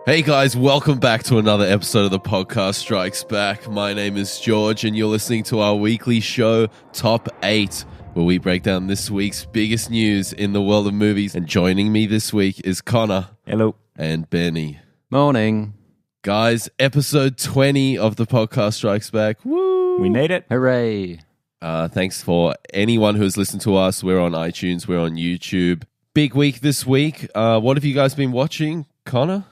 Hey guys, welcome back to another episode of the podcast Strikes Back. My name is George and you're listening to our weekly show, Top 8, where we break down this week's biggest news in the world of movies. And joining me this week is Connor. Hello. And Benny. Morning. Guys, episode 20 of the podcast Strikes Back. Woo! We made it. Hooray. Thanks for anyone who has listened to us. We're on iTunes, we're on YouTube. Big week this week. What have you guys been watching, Connor?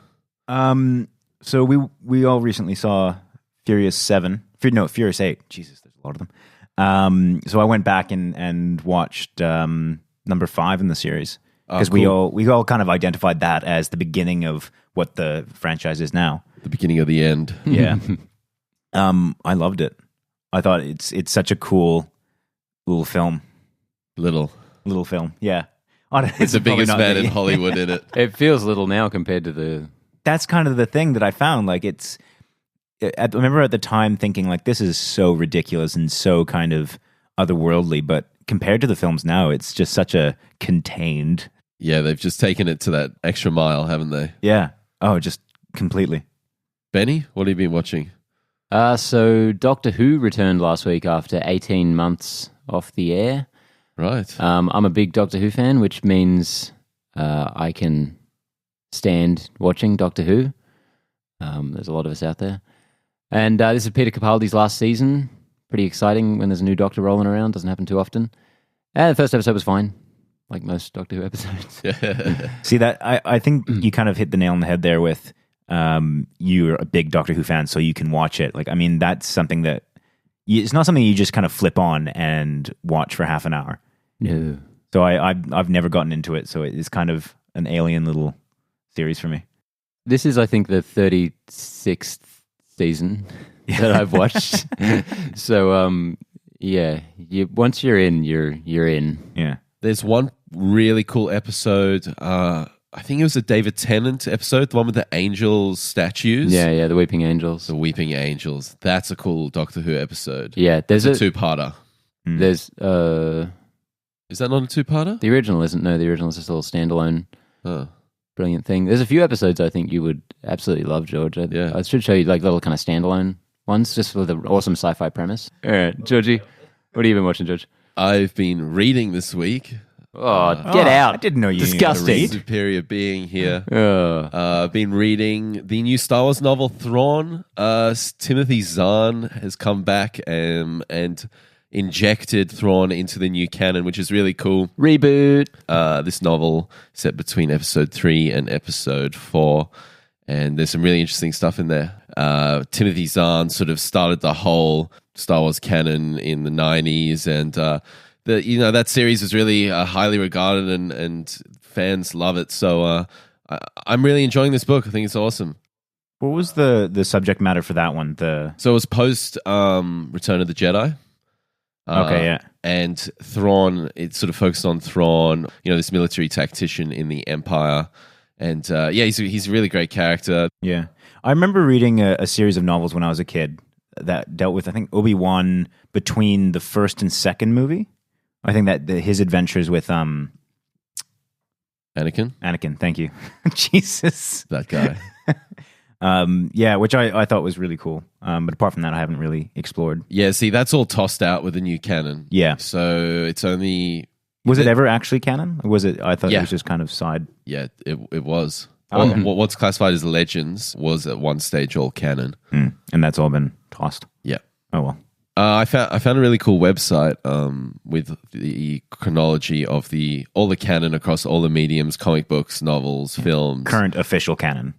So we all recently saw Furious 8. Jesus, there's a lot of them. So I went back and watched number 5 in the series because cool. we all kind of identified that as the beginning of what the franchise is now. The beginning of the end. Yeah. I loved it. I thought it's such a cool little film. Little film. Yeah. It's the biggest man in Hollywood in it. It feels little now compared to the... That's kind of the thing that I found. Like I remember at the time thinking like this is so ridiculous and so kind of otherworldly, but compared to the films now, it's just such a contained. Yeah, they've just taken it to that extra mile, haven't they? Yeah. Oh, just completely. Benny, what have you been watching? So Doctor Who returned last week after 18 months off the air. Right. I'm a big Doctor Who fan, which means I can stand watching Doctor Who. There's a lot of us out there. And this is Peter Capaldi's last season. Pretty exciting when there's a new Doctor rolling around. Doesn't happen too often. And the first episode was fine, like most Doctor Who episodes. See, that I think you kind of hit the nail on the head there with you're a big Doctor Who fan, so you can watch it. Like, I mean, that's something that it's not something you just kind of flip on and watch for half an hour. No. So I've never gotten into it, so it's kind of an alien little series for me. This is, I think, the 36th season that I've watched. So, yeah, once you're in, you're in. Yeah. There's one really cool episode. I think it was a David Tennant episode, the one with the angels statues. Yeah, the Weeping Angels. The Weeping Angels. That's a cool Doctor Who episode. Yeah, there's a two-parter. There's Is that not a two-parter? The original isn't. No, the original is just a little standalone. Oh. Brilliant thing. There's a few episodes I think you would absolutely love, George. I should show you like little kind of standalone ones just with an awesome sci-fi premise. All right, Georgie, what have you been watching, George? I've been reading this week. Oh, get out. I didn't know you Disgusting. Superior being here. I've been reading the new Star Wars novel, Thrawn. Timothy Zahn has come back and injected Thrawn into the new canon, which is really cool. Reboot. This novel set between episode 3 and episode 4, and there's some really interesting stuff in there. Timothy Zahn sort of started the whole Star Wars canon in the 90s, and that series is really highly regarded, and fans love it. So I'm really enjoying this book. I think it's awesome. What was the subject matter for that one? So it was post Return of the Jedi. Okay, yeah. And Thrawn, it sort of focused on Thrawn, this military tactician in the Empire. And he's a really great character. Yeah. I remember reading a series of novels when I was a kid that dealt with, I think, Obi-Wan between the first and second movie. I think that his adventures with Anakin, thank you. Jesus. That guy. Which I thought was really cool. But apart from that, I haven't really explored. Yeah, see, that's all tossed out with the new canon. Yeah. So it's only... Was it ever actually canon? Or was it? I thought it was just kind of side. Yeah, it was. Okay. What's classified as legends was at one stage all canon. And that's all been tossed. Yeah. Oh, well. I found a really cool website with the chronology of all the canon across all the mediums, comic books, novels, films. Current official canon.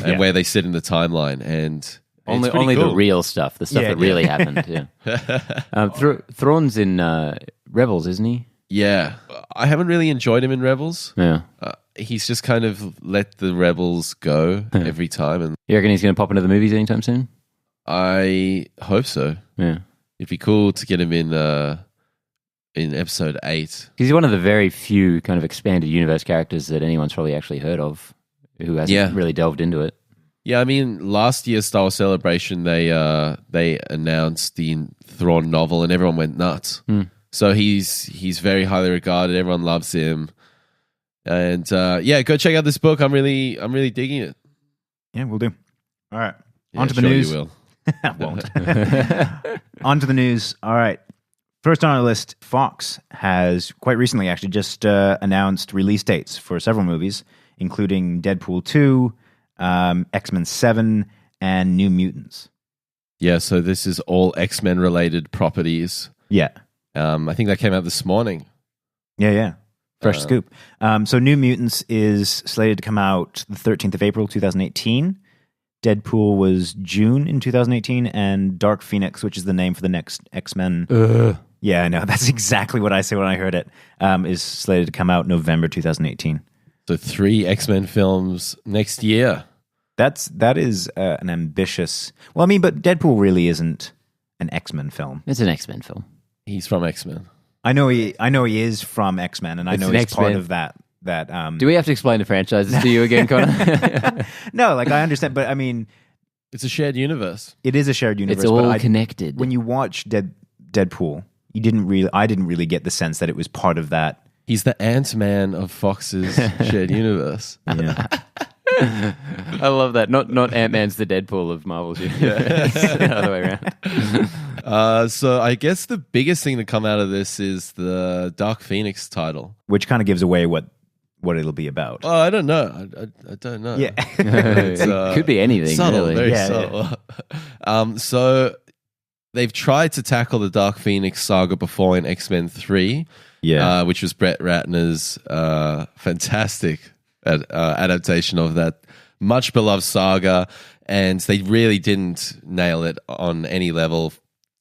And where they sit in the timeline. And only cool. The real stuff, the stuff that really happened. Yeah. Thrawn's in Rebels, isn't he? Yeah. I haven't really enjoyed him in Rebels. Yeah. He's just kind of let the Rebels go every time. And you reckon he's going to pop into the movies anytime soon? I hope so. Yeah. It'd be cool to get him in episode 8. He's one of the very few kind of expanded universe characters that anyone's probably actually heard of who hasn't really delved into it. Yeah, I mean, last year's Star Wars Celebration, they announced the Thrawn novel and everyone went nuts. So he's very highly regarded. Everyone loves him. And go check out this book. I'm really digging it. Yeah, we'll do. All right. Yeah, On to the sure news. You will. I won't. On to the news. All right. First on our list, Fox has quite recently actually just announced release dates for several movies, including Deadpool 2, X-Men 7, and New Mutants. Yeah, so this is all X-Men related properties. Yeah. I think that came out this morning. Yeah. Fresh scoop. So New Mutants is slated to come out the 13th of April, 2018. Deadpool was June in 2018, and Dark Phoenix, which is the name for the next X-Men. Yeah, I know. That's exactly what I said when I heard it. Is slated to come out November 2018. So 3 X-Men films next year. That is an ambitious. Well, I mean, but Deadpool really isn't an X-Men film. It's an X-Men film. He's from X-Men. I know he is from X-Men, and I know he's part of that. Do we have to explain the franchises to you again, Connor? No, like I understand, but I mean, It's a shared universe. it is a shared universe. It's all but connected. when you watch Deadpool, I didn't really get the sense that it was part of that. He's the Ant-Man of Fox's shared universe. Yeah. I love that. Not Ant-Man's the Deadpool of Marvel's universe. The other way around. So I guess the biggest thing to come out of this is the Dark Phoenix title. Which kind of gives away what it'll be about. Oh, I don't know. I don't know. Yeah. It could be anything, subtle, really. very Yeah, subtle. So they've tried to tackle the Dark Phoenix saga before in X-Men 3, which was Brett Ratner's fantastic adaptation of that much beloved saga, and they really didn't nail it on any level.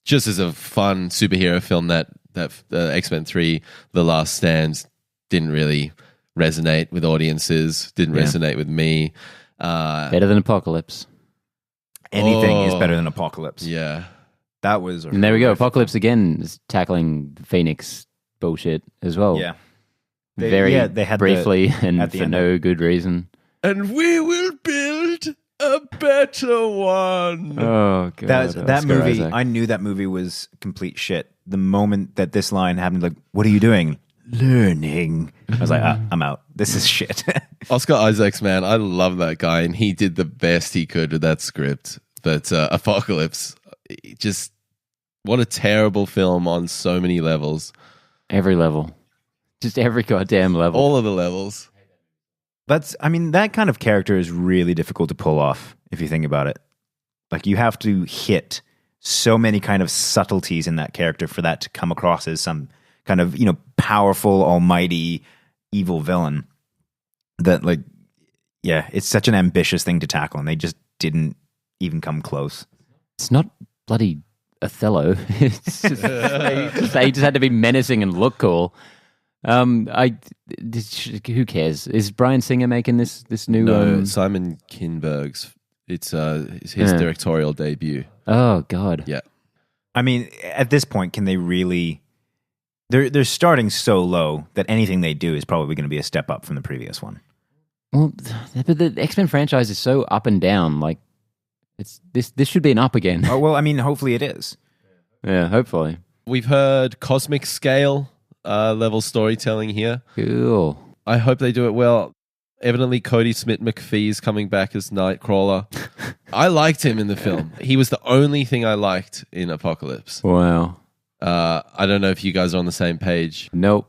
Just as a fun superhero film, that X-Men 3, The Last Stand, didn't really resonate with audiences, didn't resonate with me. Better than Apocalypse. Anything is better than Apocalypse. Yeah. That was. And there we go. Apocalypse again is tackling the Phoenix bullshit as well. Yeah. They had briefly and at the for end no good reason. And we will build a better one. Oh god, That movie. I knew that movie was complete shit. The moment that this line happened, like, "What are you doing?" Learning. I was like, I'm out. This is shit. Oscar Isaacs, man, I love that guy, and he did the best he could with that script. But Apocalypse, just what a terrible film on so many levels. Every level, just every goddamn level. All of the levels. That kind of character is really difficult to pull off if you think about it. Like, you have to hit so many kind of subtleties in that character for that to come across as some kind of, powerful, almighty, evil villain. That, like, yeah, it's such an ambitious thing to tackle, and they just didn't even come close. It's not bloody Othello. It's just, they just had to be menacing and look cool. Who cares? Is Bryan Singer making this new? No, Simon Kinberg's. It's his directorial debut. Oh God. Yeah. I mean, at this point, can they really? They're starting so low that anything they do is probably going to be a step up from the previous one. Well, but the X-Men franchise is so up and down. Like, this should be an up again. Oh, well, I mean, hopefully it is. Yeah, hopefully. We've heard cosmic scale level storytelling here. Cool. I hope they do it well. Evidently, Cody Smith-McPhee is coming back as Nightcrawler. I liked him in the film. He was the only thing I liked in Apocalypse. Wow. I don't know if you guys are on the same page. Nope.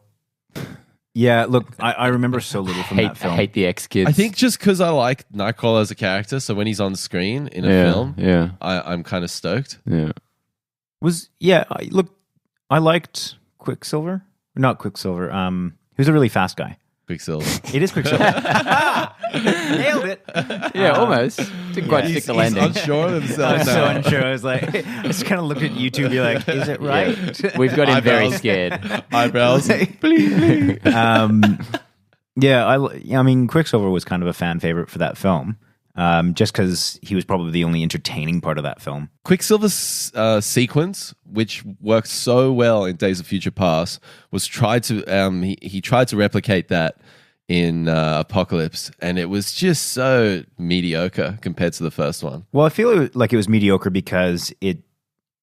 Yeah, look, I remember so little from that film. I hate the X-Kids. I think just because I like Nightcrawler as a character, so when he's on screen in a film, I'm kind of stoked. Yeah. I liked Quicksilver. Not Quicksilver. He was a really fast guy. Quicksilver. It is Quicksilver. Nailed it. Yeah, almost. Didn't quite stick the landing. He's unsure of himself I'm so now. unsure. I was like, I just kind of looked at you two and be like, is it right? We've got him very Eyebrows. scared. Eyebrows. I mean, Quicksilver was kind of a fan favorite for that film, just because he was probably the only entertaining part of that film. Quicksilver's sequence, which worked so well in Days of Future Past, was tried to he tried to replicate that in Apocalypse, and it was just so mediocre compared to the first one. Well, I feel like it was mediocre because it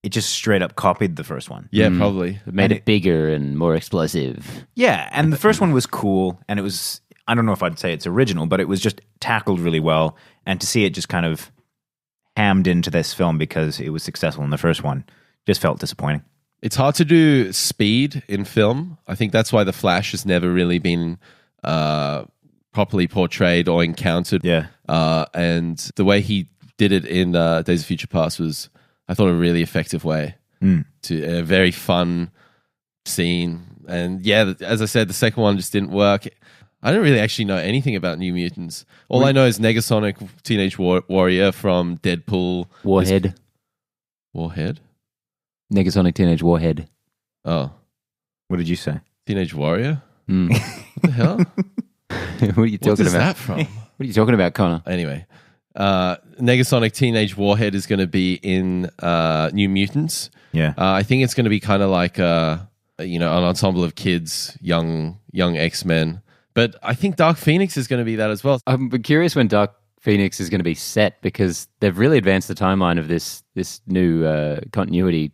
just straight up copied the first one. Yeah, probably. It made it bigger and more explosive. Yeah, and the first one was cool, and it was I don't know if I'd say it's original, but it was just tackled really well. And to see it just kind of hammed into this film because it was successful in the first one just felt disappointing. It's hard to do speed in film. I think that's why The Flash has never really been properly portrayed or encountered. Yeah. And the way he did it in Days of Future Past was, I thought, a really effective way to a very fun scene. And yeah, as I said, the second one just didn't work. I don't really actually know anything about New Mutants. All I know is Negasonic Teenage Warrior from Deadpool. Warhead. Negasonic Teenage Warhead. Oh. What did you say? Teenage Warrior? What the hell? What are you talking What is about? that from? What are you talking about, Connor? Anyway, Negasonic Teenage Warhead is going to be in New Mutants. Yeah. I think it's going to be kind of like an ensemble of kids, young X-Men. But I think Dark Phoenix is going to be that as well. I'm curious when Dark Phoenix is going to be set, because they've really advanced the timeline of this new continuity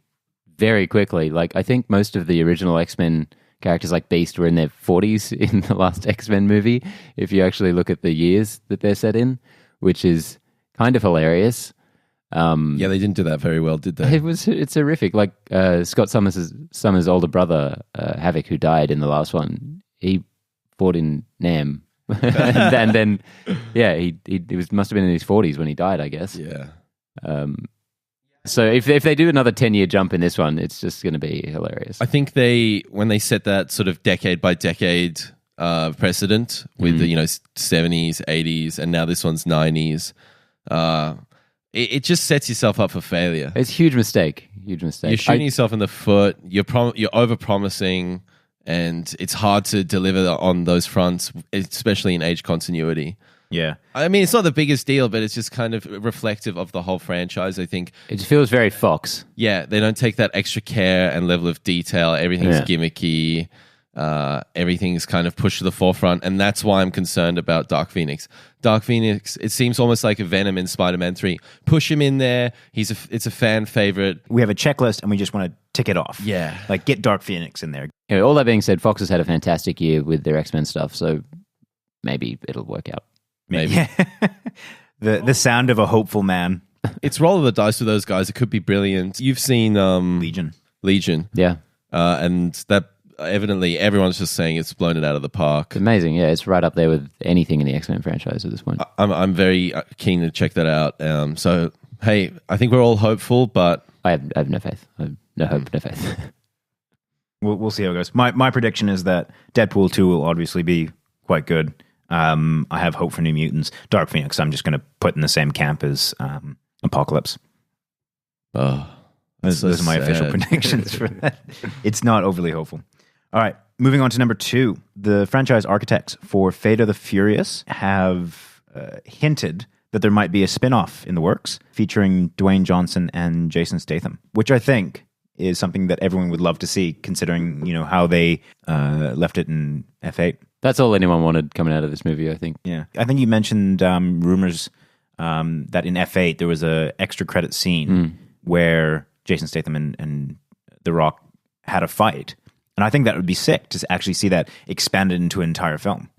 very quickly. Like, I think most of the original X-Men characters like Beast were in their 40s in the last X-Men movie, if you actually look at the years that they're set in, which is kind of hilarious. Yeah, they didn't do that very well, did they? It's horrific. Like Scott Summers' older brother, Havoc, who died in the last one, he fought in Nam. and then he must have been in his 40s when he died, I guess. Yeah. So if they do another 10-year jump in this one, it's just going to be hilarious. I think when they set that sort of decade by decade precedent with the 70s, 80s, and now this one's 90s, it just sets yourself up for failure. It's a huge mistake. You're shooting yourself in the foot. You're over-promising, and it's hard to deliver on those fronts, especially in age continuity. Yeah. I mean, it's not the biggest deal, but it's just kind of reflective of the whole franchise, I think. It feels very Fox. Yeah, they don't take that extra care and level of detail. Everything's gimmicky. Everything's kind of pushed to the forefront, and that's why I'm concerned about Dark Phoenix. Dark Phoenix, it seems almost like a Venom in Spider-Man 3. Push him in there. It's a fan favorite. We have a checklist, and we just want to tick it off. Yeah. Like, get Dark Phoenix in there. Anyway, all that being said, Fox has had a fantastic year with their X-Men stuff, so maybe it'll work out. Maybe. Yeah. the sound of a hopeful man. It's roll of the dice with those guys. It could be brilliant. You've seen Legion. Yeah. And that evidently everyone's just saying it's blown it out of the park. It's amazing. Yeah, it's right up there with anything in the X-Men franchise at this point. I'm very keen to check that out. So, hey, I think we're all hopeful, but I have no faith. I have no hope, no faith. We'll see how it goes. My prediction is that Deadpool 2 will obviously be quite good. I have hope for New Mutants. Dark Phoenix, I'm just going to put in the same camp as Apocalypse. Oh, those are my official predictions for that. It's not overly hopeful. All right, moving on to number 2. The franchise architects for Fate of the Furious have hinted that there might be a spinoff in the works featuring Dwayne Johnson and Jason Statham, which I think is something that everyone would love to see, considering how they left it in F8. That's all anyone wanted coming out of this movie, I think. Yeah, I think you mentioned rumors that in F8 there was a extra credit scene where Jason Statham and The Rock had a fight, and I think that would be sick to actually see that expanded into an entire film.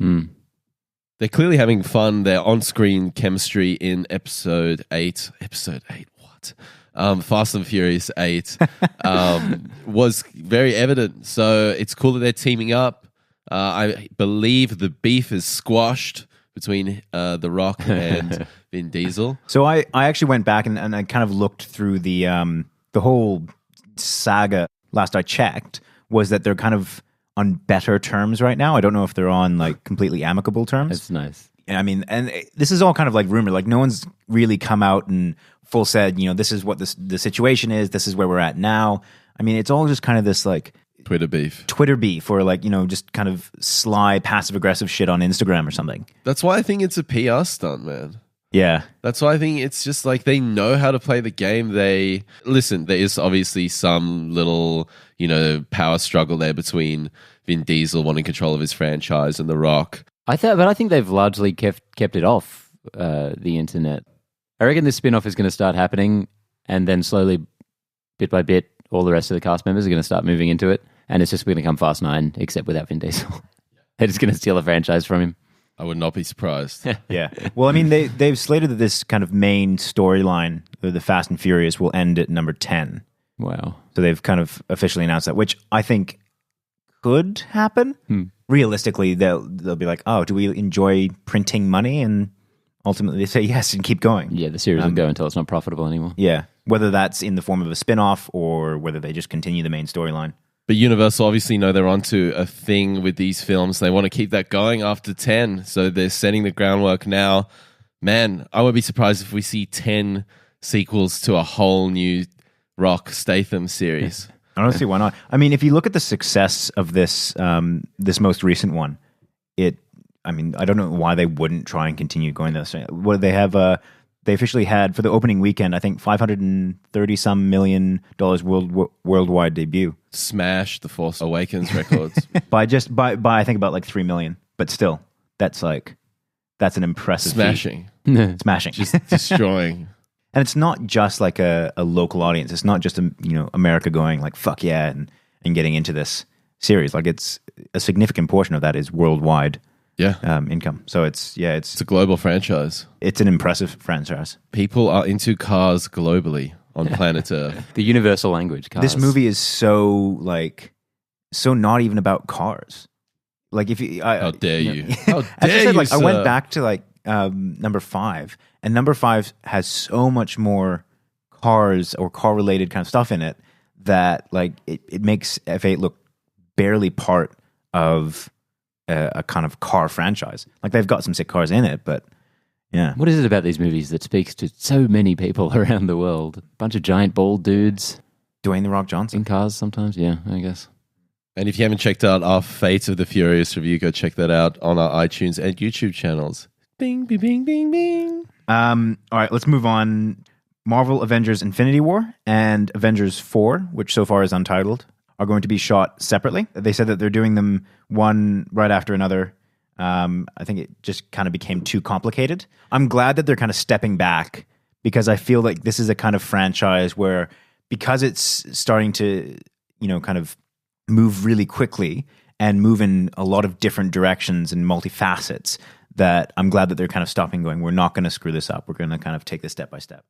They're clearly having fun. Their on-screen chemistry in episode 8. Episode 8, what? Fast and Furious 8 was very evident. So it's cool that they're teaming up. I believe the beef is squashed between The Rock and Vin Diesel. So I actually went back and I kind of looked through the whole saga. Last I checked was that they're kind of on better terms right now. I don't know if they're on like completely amicable terms. That's nice. I mean, and this is all kind of like rumor. Like no one's really come out and full said, this is what the situation is. This is where we're at now. I mean, it's all just kind of this like Twitter beef or like, just kind of sly passive aggressive shit on Instagram or something. That's why I think it's a PR stunt, man. Yeah. That's why I think it's just like they know how to play the game. There is obviously some little, power struggle there between Vin Diesel wanting control of his franchise and The Rock. I think they've largely kept it off the internet. I reckon this spin-off is going to start happening, and then slowly, bit by bit, all the rest of the cast members are going to start moving into it, and it's just going to become Fast 9, except without Vin Diesel. They're just going to steal the franchise from him. I would not be surprised. Yeah. Well, I mean, they've slated that this kind of main storyline, the Fast and Furious, will end at number 10. Wow. So they've kind of officially announced that, which I think could happen. Realistically, they'll be like, oh, do we enjoy printing money? And ultimately they say yes and keep going. Yeah, the series will go until it's not profitable anymore. Yeah. Whether that's in the form of a spin-off or whether they just continue the main storyline. But Universal obviously know they're onto a thing with these films. They want to keep that going after 10. So they're setting the groundwork now. Man, I would be surprised if we see 10 sequels to a whole new Rock Statham series. I don't see why not. I mean, if you look at the success of this this most recent one, I don't know why they wouldn't try and continue going this. What they have, they officially had for the opening weekend, I think $530-some million worldwide debut. Smash the Force Awakens records. by I think about like 3 million, but still, that's an impressive Smashing. Smashing. Just destroying. And it's not just like a local audience. It's not just America going like fuck yeah and getting into this series. Like it's a significant portion of that is worldwide income. So it's a global franchise. It's an impressive franchise. People are into cars globally on planet Earth. The universal language, cars. This movie is so not even about cars. Like how dare you? How dare as I said, you, I sir. went back to number 5, and number 5 has so much more cars or car related kind of stuff in it that it makes F8 look barely part of a kind of car franchise. Like they've got some sick cars in it, but yeah. What is it about these movies that speaks to so many people around the world? A bunch of giant bald dudes Dwayne "The Rock" Johnson in cars sometimes, yeah, I guess. And if you haven't checked out our Fate of the Furious review, go check that out on our iTunes and YouTube channels. Bing, bing, bing, bing, bing. All right, let's move on. Marvel Avengers Infinity War and Avengers 4, which so far is untitled, are going to be shot separately. They said that they're doing them one right after another. I think it just kind of became too complicated. I'm glad that they're kind of stepping back because I feel like this is a kind of franchise where, because it's starting to, kind of move really quickly and move in a lot of different directions and multifacets, that I'm glad that they're kind of stopping going, we're not going to screw this up. We're going to kind of take this step by step.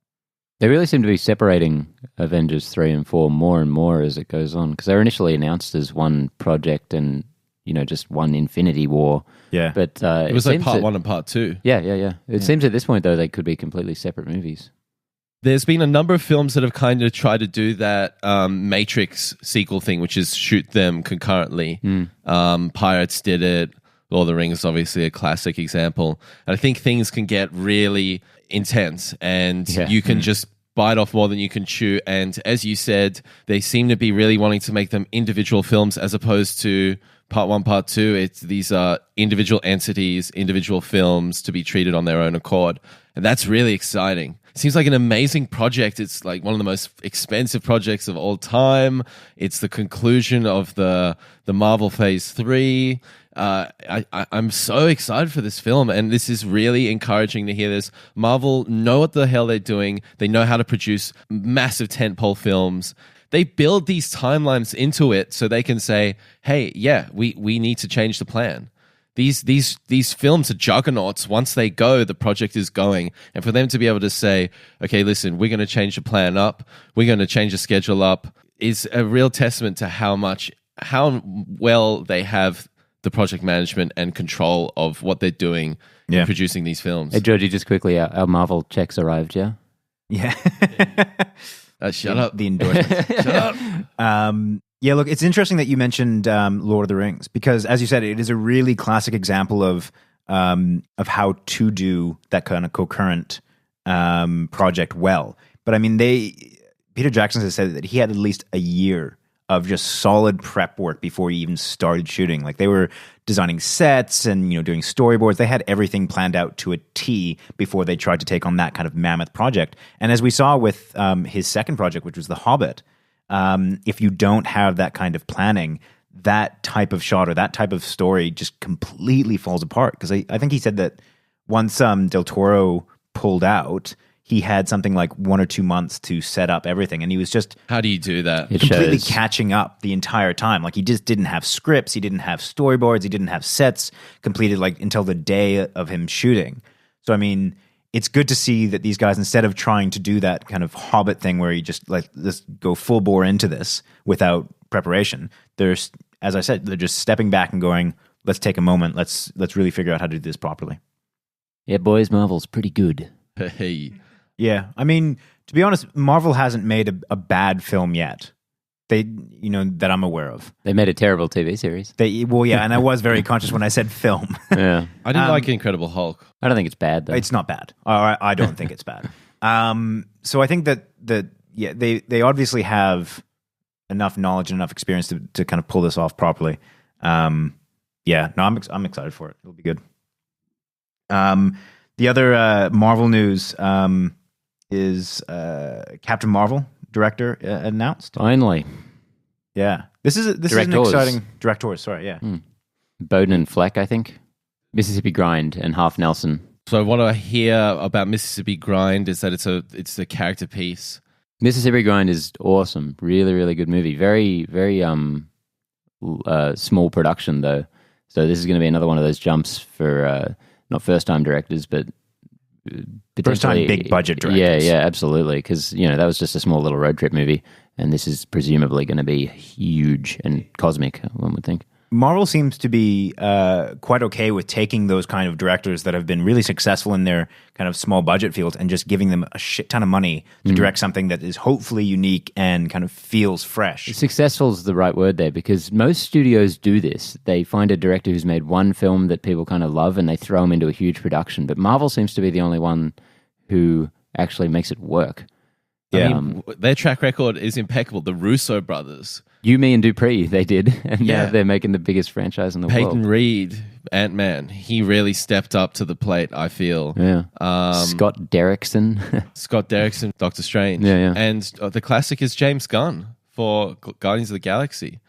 They really seem to be separating Avengers 3 and 4 more and more as it goes on, because they were initially announced as one project and, just one Infinity War. Yeah. But it was like part 1 and part 2. Yeah. It seems at this point, though, they could be completely separate movies. There's been a number of films that have kind of tried to do that Matrix sequel thing, which is shoot them concurrently. Pirates did it. Lord of the Rings is obviously a classic example. And I think things can get really intense and you can just bite off more than you can chew. And as you said, they seem to be really wanting to make them individual films as opposed to part 1, part 2. These are individual entities, individual films to be treated on their own accord. And that's really exciting. It seems like an amazing project. It's like one of the most expensive projects of all time. It's the conclusion of the Marvel Phase 3. I'm so excited for this film, and this is really encouraging to hear this. Marvel know what the hell they're doing. They know how to produce massive tentpole films. They build these timelines into it so they can say, hey, yeah, we need to change the plan. These films are juggernauts. Once they go, the project is going. And for them to be able to say, okay, listen, we're going to change the plan up, we're going to change the schedule up, is a real testament to how well they have the project management and control of what they're doing in producing these films. Hey, Georgie, just quickly, our Marvel checks arrived, yeah? Yeah. Shut up. The endorsement. Shut up. Yeah, look, it's interesting that you mentioned Lord of the Rings because, as you said, it is a really classic example of how to do that kind of concurrent project well. But I mean, Peter Jackson has said that he had at least a year of just solid prep work before he even started shooting. Like they were designing sets and doing storyboards. They had everything planned out to a T before they tried to take on that kind of mammoth project. And as we saw with his second project, which was The Hobbit, if you don't have that kind of planning, that type of shot or that type of story just completely falls apart. Because I think he said that once Del Toro pulled out, he had something like 1 or 2 months to set up everything, and he was just How do you do that? It completely shows. catching up the entire time. Like he just didn't have scripts, he didn't have storyboards, he didn't have sets completed like until the day of him shooting. So I mean, it's good to see that these guys, instead of trying to do that kind of Hobbit thing where you just like let's go full bore into this without preparation, there's, as I said, they're just stepping back and going, let's take a moment, let's really figure out how to do this properly. Yeah, boys, Marvel's pretty good. Hey. Yeah, I mean, to be honest, Marvel hasn't made a bad film yet. They, that I'm aware of. They made a terrible TV series. And I was very conscious when I said film. Yeah. I didn't like Incredible Hulk. I don't think it's bad, though. It's not bad. I don't think it's bad. So I think that they obviously have enough knowledge and enough experience to kind of pull this off properly. I'm excited for it. It'll be good. The other Marvel news is Captain Marvel director announced. Finally. Yeah, this is an Directors. exciting directors. Sorry, yeah. Bowden and Fleck, I think. Mississippi Grind and Half Nelson. So what I hear about Mississippi Grind is that it's a character piece. Mississippi Grind is awesome. Really, really good movie. Very, very small production, though. So this is going to be another one of those jumps for not first-time directors, but First-time big budget directors. Yeah, absolutely. Because that was just a small little road trip movie, and this is presumably going to be huge and cosmic. One would think. Marvel seems to be quite okay with taking those kind of directors that have been really successful in their kind of small budget fields and just giving them a shit ton of money to direct something that is hopefully unique and kind of feels fresh. Successful is the right word there, because most studios do this. They find a director who's made one film that people kind of love and they throw him into a huge production. But Marvel seems to be the only one who actually makes it work. I mean, their track record is impeccable. The Russo brothers. You, Me, and Dupree, they did. And Yeah. now they're making the biggest franchise in the Peyton world. Reed, Ant-Man, he really stepped up to the plate, I feel. Yeah. Scott Derrickson. Scott Derrickson, Doctor Strange. Yeah. And the classic is James Gunn for Guardians of the Galaxy.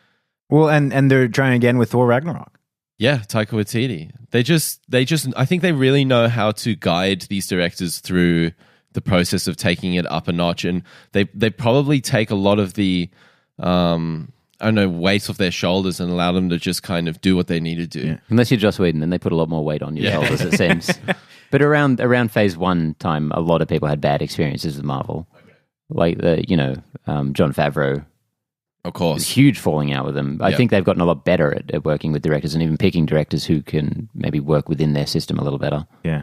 Well, and they're trying again with Thor Ragnarok. Yeah, Taika Waititi. They just, I think they really know how to guide these directors through the process of taking it up a notch. And they probably take a lot of the, weight off their shoulders and allow them to just kind of do what they need to do. Yeah. Unless you're Joss Whedon, then they put a lot more weight on your shoulders, it seems. But around phase one time, a lot of people had bad experiences with Marvel. Okay. Like Jon Favreau. Of There's course. huge falling out with them. I think they've gotten a lot better at working with directors and even picking directors who can maybe work within their system a little better. Yeah.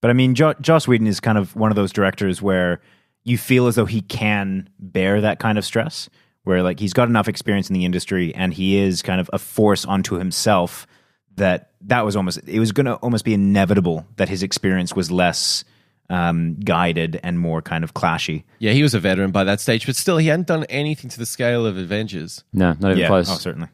But I mean, Joss Whedon is kind of one of those directors where you feel as though he can bear that kind of stress, where like he's got enough experience in the industry and he is kind of a force unto himself that was going to almost be inevitable that his experience was less guided and more kind of clashy. Yeah, he was a veteran by that stage, but still he hadn't done anything to the scale of Avengers. No, not even close. Oh, certainly.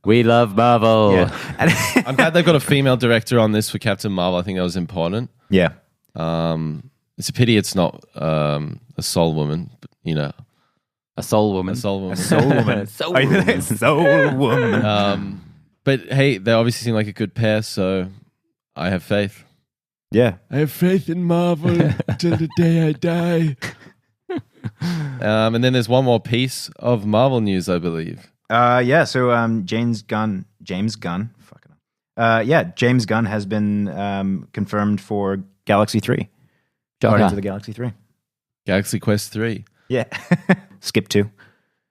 We love Marvel. Yeah. I'm glad they've got a female director on this for Captain Marvel. I think that was important. Yeah. It's a pity it's not a soul woman, but, A soul woman. a soul woman. Soul woman. Soul woman. Soul woman. But hey, they obviously seem like a good pair, so I have faith. Yeah. I have faith in Marvel till the day I die. And then there's one more piece of Marvel news, I believe. So James Gunn. James Gunn has been confirmed for Galaxy 3. Guardians of the Galaxy 3. Galaxy Quest 3. Yeah. Skip 2.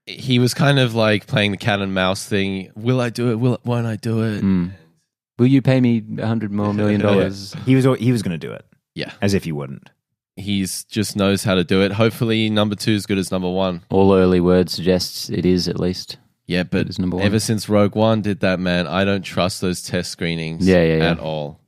He was kind of like playing the cat and mouse thing. Will I do it? Won't I do it? Will you pay me $100 million? He was going to do it. Yeah. As if he wouldn't. He's just knows how to do it. Hopefully number 2 is good as number 1. All early word suggests it is, at least. Yeah, but It's number 1. ever since Rogue One did that, man, I don't trust those test screenings at all.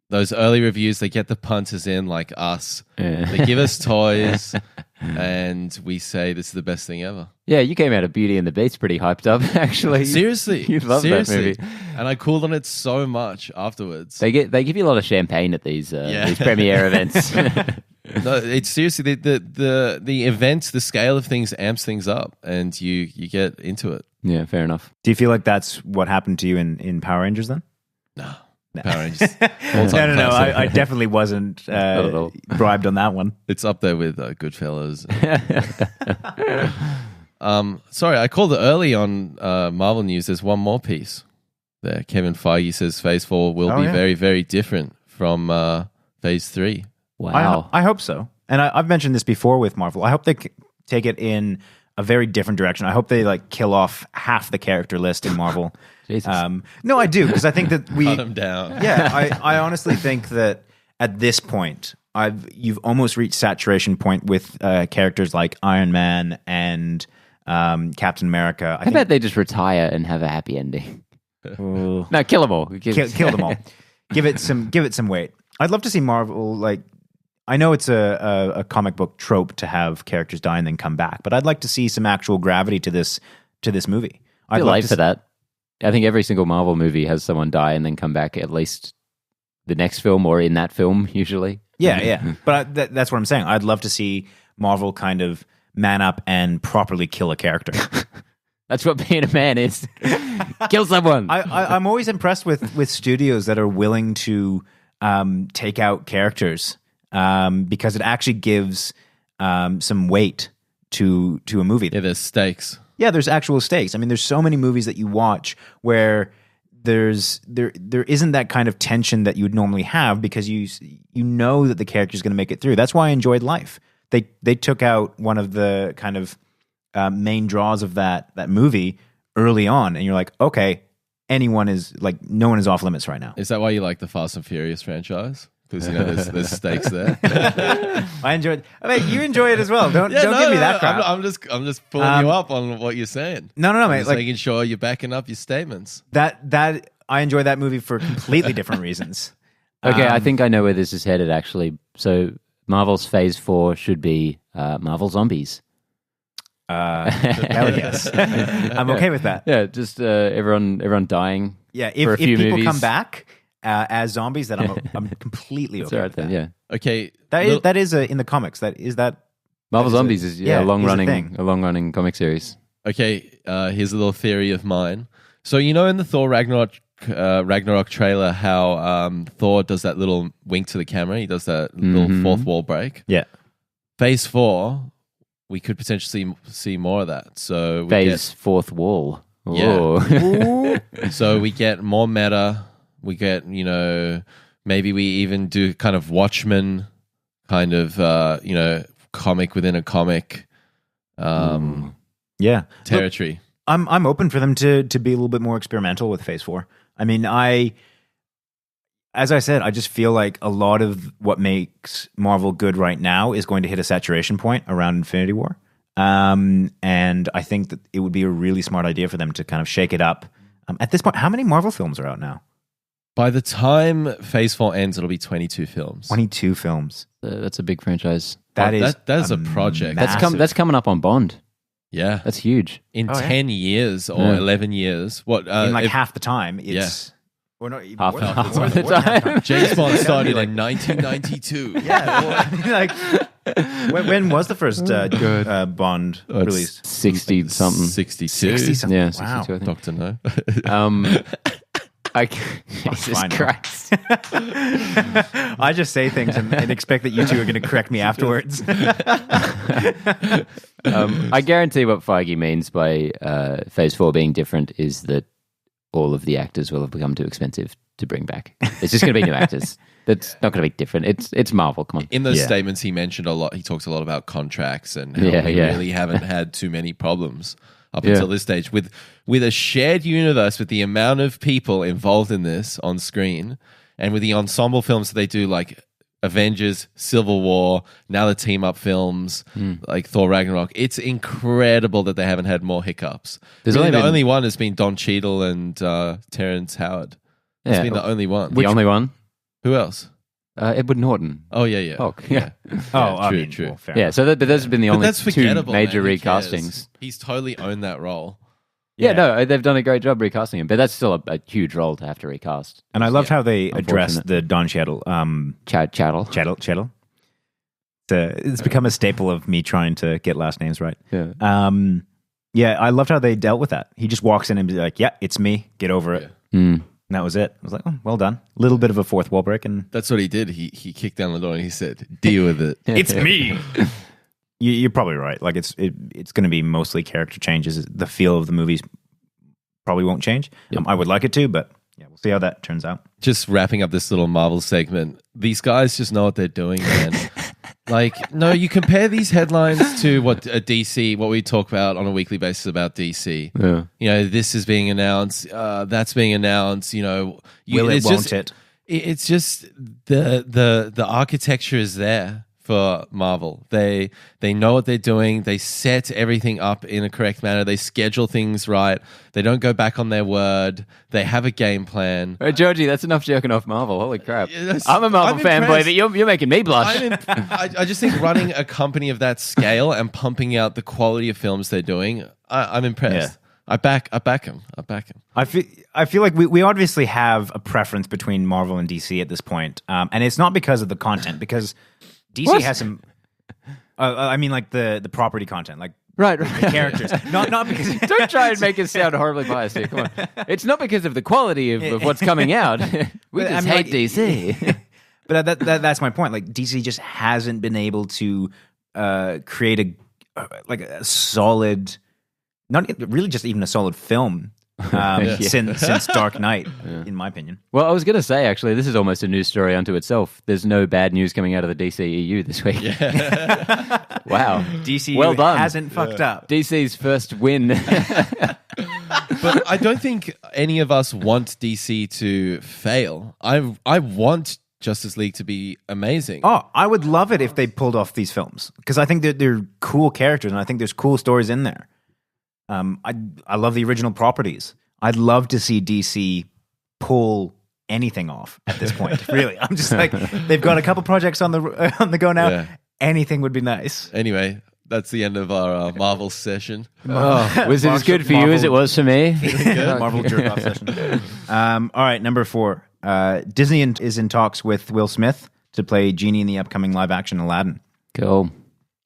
Those early reviews, they get the punters in like us. Yeah. They give us toys and we say this is the best thing ever. Yeah, you came out of Beauty and the Beast pretty hyped up, actually. Seriously. You love that movie. And I cooled on it so much afterwards. They give you a lot of champagne at these premiere events. No, it's seriously the event, the scale of things amps things up and you get into it. Yeah, fair enough. Do you feel like that's what happened to you in Power Rangers then? No. Power Rangers. No, All-time no. classic. I definitely wasn't at all. bribed on that one. It's up there with Goodfellas. Sorry, I called it early on Marvel news. There's one more piece there. Kevin Feige says Phase 4 will be very, very different from Phase 3. Wow. I hope so. And I've mentioned this before with Marvel. I hope they take it in a very different direction. I hope they like kill off half the character list in Marvel. Jesus. No, I do, because I think that Cut them down. Yeah, I honestly think that at this point, you've almost reached saturation point with characters like Iron Man and Captain America. How about they just retire and have a happy ending? No, kill them all. Kill them all. Give it some weight. I'd love to see Marvel like. I know it's a comic book trope to have characters die and then come back, but I'd like to see some actual gravity to this movie. I'd like for that. I think every single Marvel movie has someone die and then come back at least the next film or in that film, usually. Yeah. But that's what I'm saying. I'd love to see Marvel kind of man up and properly kill a character. That's what being a man is. Kill someone. I'm always impressed with studios that are willing to take out characters because it actually gives some weight to a movie. Yeah, there's stakes. Yeah, there's actual stakes. I mean, there's so many movies that you watch where there isn't that kind of tension that you would normally have because you know that the character's going to make it through. That's why I enjoyed Life. They took out one of the kind of main draws of that movie early on, and you're like, okay, no one is off limits right now. Is that why you like the Fast and Furious franchise? Because there's stakes there. I enjoyed. I mean, you enjoy it as well. Don't give me that crap. I'm just pulling you up on what you're saying. No, I'm mate. just making sure you're backing up your statements. That I enjoy that movie for completely different reasons. Okay, I think I know where this is headed, actually. So Marvel's Phase 4 should be Marvel Zombies. Hell yes. I'm okay with that. Yeah, just everyone dying. Yeah, for a if few people movies. come back as zombies, then I'm completely okay with that. Yeah. Okay, That is in the comics. Marvel Zombies is a long thing. running comic series. Okay, here's a little theory of mine. So in the Thor Ragnarok trailer, how Thor does that little wink to the camera. He does that little fourth wall break. Yeah. Phase 4, we could potentially see more of that. So Phase fourth wall. Yeah. So we get more meta. We get, maybe we even do kind of Watchmen kind of, comic within a comic territory. Look, I'm open for them to be a little bit more experimental with Phase 4. I mean, as I said, I just feel like a lot of what makes Marvel good right now is going to hit a saturation point around Infinity War. And I think that it would be a really smart idea for them to kind of shake it up. At this point, how many Marvel films are out now? By the time Phase 4 ends, it'll be 22 films. 22 films. That's a big franchise. That is a project. That's coming up on Bond. Yeah. That's huge. In 10 years or 11 years. What? In half the time, it's... Or not even Half more the time. James Bond started in 1992. When was the first Bond released? 60-something. 62. 60-something. Yeah, Wow. 62, I think. Doctor No. Jesus fine. Christ. I just say things and expect that you two are going to correct me afterwards. I guarantee what Feige means by Phase 4 being different is that all of the actors will have become too expensive to bring back. It's just going to be new actors. That's not going to be different. It's Marvel. Come on. In those statements, he mentioned a lot. He talks a lot about contracts and how we really haven't had too many problems up until this stage. With a shared universe, with the amount of people involved in this on screen, and with the ensemble films that they do, like Avengers, Civil War, now the team-up films, like Thor Ragnarok, it's incredible that they haven't had more hiccups. The only one has been Don Cheadle and Terrence Howard. It's been the only one. The only one? Who else? Edward Norton. Oh, yeah. Hulk. Yeah. True. Well, fair Yeah, so those have been the only two forgettable, major man. Who cares? recastings. He's totally owned that role. Yeah, no, they've done a great job recasting him, but that's still a huge role to have to recast. And I loved how they addressed the Don Cheadle. Chattel. It's become a staple of me trying to get last names right. Yeah. I loved how they dealt with that. He just walks in and be like, "Yeah, it's me. Get over it." And that was it. I was like, oh, well done. A little bit of a fourth wall break, and That's what he did. He kicked down the door and he said, "Deal with it." it's me. You're probably right. Like it's going to be mostly character changes. The feel of the movies probably won't change. Yep. I would like it to, but yeah, we'll see how that turns out. Just wrapping up this little Marvel segment. These guys just know what they're doing, man. Like, no, you compare these headlines to what a DC, what we talk about on a weekly basis about DC. Yeah. You know, this is being announced, that's being announced. You know, Won't it? It's just the architecture is there for Marvel. They know what they're doing. They set everything up in a correct manner. They schedule things right. They don't go back on their word. They have a game plan. Hey, Georgie, that's enough jerking off Marvel. Holy crap. Yes, I'm a Marvel fanboy, impressed. but you're making me blush. I just think running a company of that scale and pumping out the quality of films they're doing, I'm impressed. Yeah. I back him. I feel like we obviously have a preference between Marvel and DC at this point, and it's not because of the content. Because DC has some. I mean, like the property content, like Right. the characters. not because. Don't try and make us sound horribly biased here. Come on. It's not because of the quality of what's coming out. We But, just I mean, hate like- DC. But that's my point. Like DC just hasn't been able to create a solid, not really just even a solid film since Dark Knight, in my opinion. Well, I was going to say, actually, this is almost a news story unto itself. There's no bad news coming out of the DCEU this week. Wow. DC Well done. hasn't fucked up. DC's first win. But I don't think any of us want DC to fail. I want Justice League to be amazing. Oh, I would love it if they pulled off these films because I think that they're cool characters and I think there's cool stories in there. I love the original properties. I'd love to see DC pull anything off at this point. Really, I'm just like they've got a couple projects on the go now. Yeah. Anything would be nice. Anyway, that's the end of our Marvel session. Oh, was it as good for you as it was for me? Marvel jerk off session. All right, number 4. Disney is in talks with Will Smith to play Genie in the upcoming live-action Aladdin. Cool.